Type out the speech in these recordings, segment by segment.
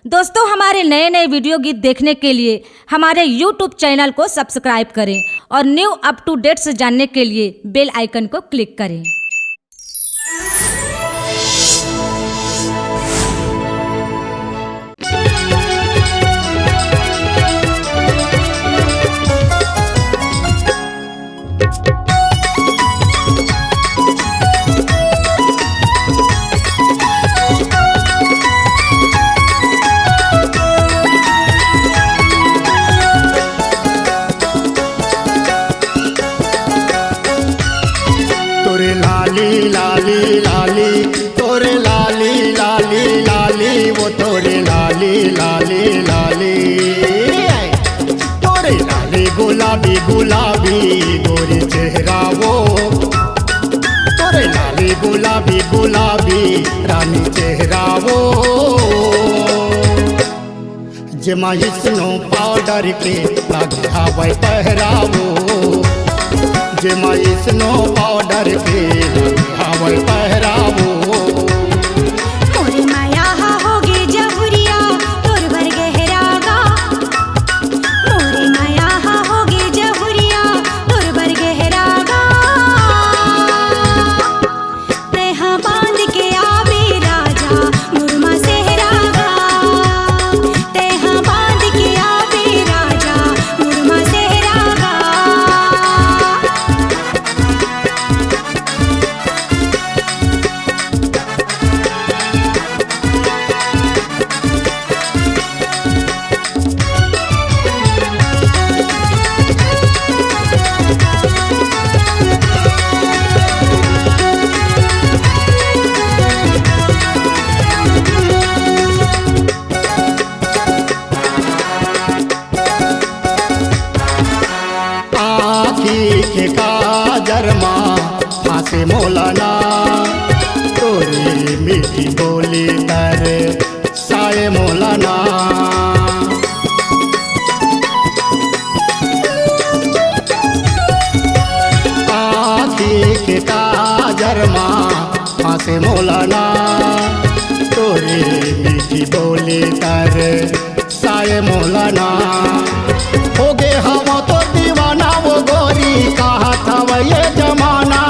दोस्तों, हमारे नए नए वीडियो गीत देखने के लिए हमारे YouTube चैनल को सब्सक्राइब करें और न्यू अप टू डेट्स जानने के लिए बेल आइकन को क्लिक करें। तोरे लाली लाली लाली, तोरे लाली लाली लाली, वो तोरे लाली लाली लाली, तोरे लाली गुलाबी गुलाबी गोरी चेहरा वो, तोरे लाली गुलाबी गुलाबी रानी चेहरा वो, जमा स्नो पाउडर के लगे हवाई पहरावो, जमा स्नो पाउडर के हवाई पहरावो। मोरी माया होगी जहुरिया तोर भर गहरागा, मोरी माया होगी जहुरिया तोर भर गहरागा, तेहा बांध के आवे राजा मुरमा सेहरागा, तेहा बांध के आवे राजा मुरमा सेहरागा। के काजरमा फांसे मोलाना, तोरी मीठी बोली तर साए मोलाना, आँखी के काजरमा फांसे मोलाना, तोरी मीठी बोली तर साए मोलाना, हो गे हम तो दीवाना वो गोरी कहा था ये जमाना,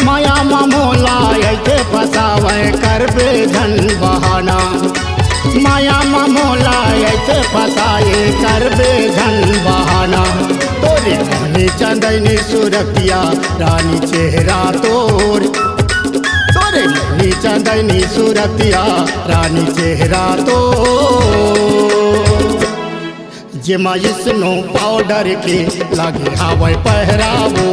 माया मोला ऐसे फसावे कर बेधन बहाना, माया मोला ऐसे फसाए कर बेधन बहाना, तोरे रानी चंदनी सुरतिया रानी चेहरा तोर, तोरे रानी चंदनी सुरतिया रानी चेहरा तोर, जमा स्नो पाउडर के लगे हवाई पहरावो,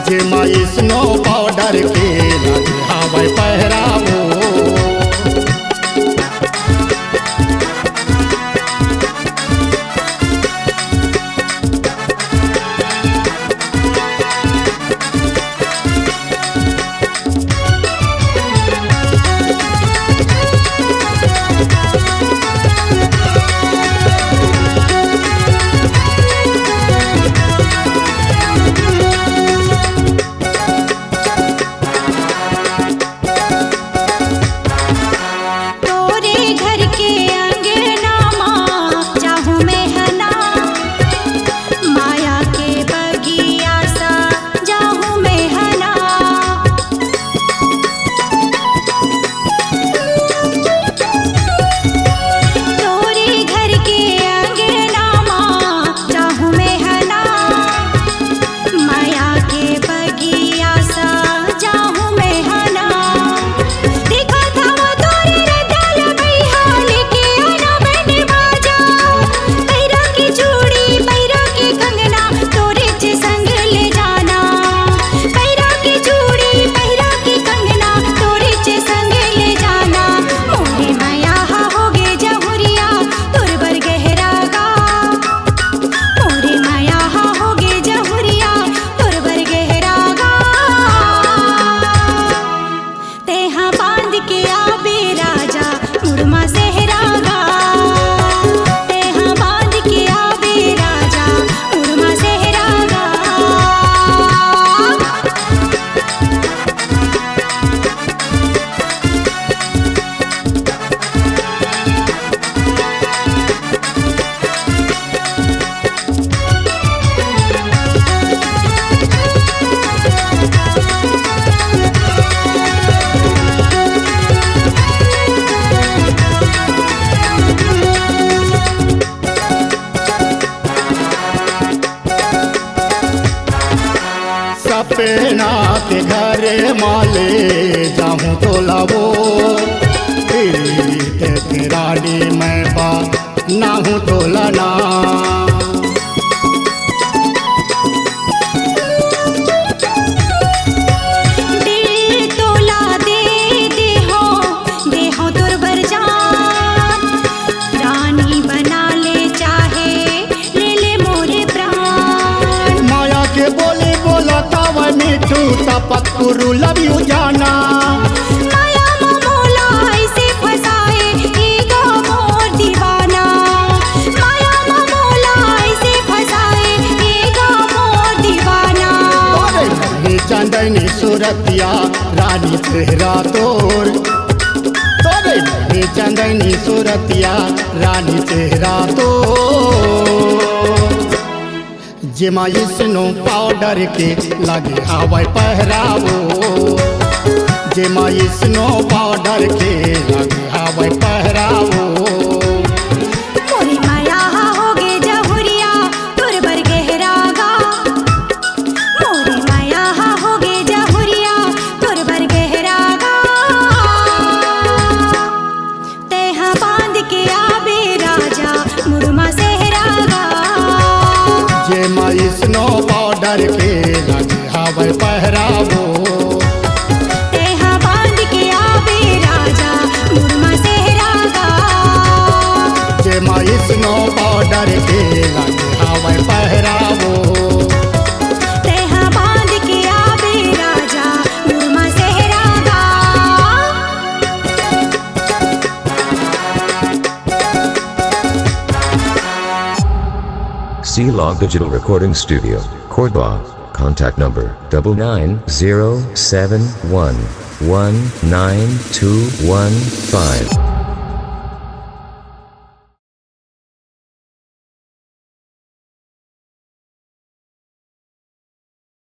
जमा स्नो पाउडर के लगे हवाई पहरावो। करे माले जाऊं तो लावो तेरी रानी मैं बा ना हूँ तो लाना पक्कुरु लव यू जाना माया मोला ऐसे फसाए ईगो मोर दीवाना माया मोला ऐसे फसाए ईगो मोर दीवाना चंदनी सूरतिया रानी चेहरा तोर चंदनी सूरतिया रानी चेहरा तोर जेमा स्नो पाउडर के लगे हवाई पहरावो जेमा स्नो पाउडर के लगे हवाई पहरावो मोरी माया होगे जहुरिया तुर बर गहरागा मोरी माया होगे जहुरिया तुर बर गहरागा तेहा बांध के आबे राजा मुरमा सेहरागा जेमा स्नो पाउडर के लगे हवाई पहरावो तेहा बांध के आबे राजा मुरमा सेहरागा जेमा स्नो पाउडर के लगे हवाई पहरावो तेहा बांध के आबे राजा मुरमा सेहरागा C-Log Digital Recording Studio, Cordoba. Contact number 99071192115.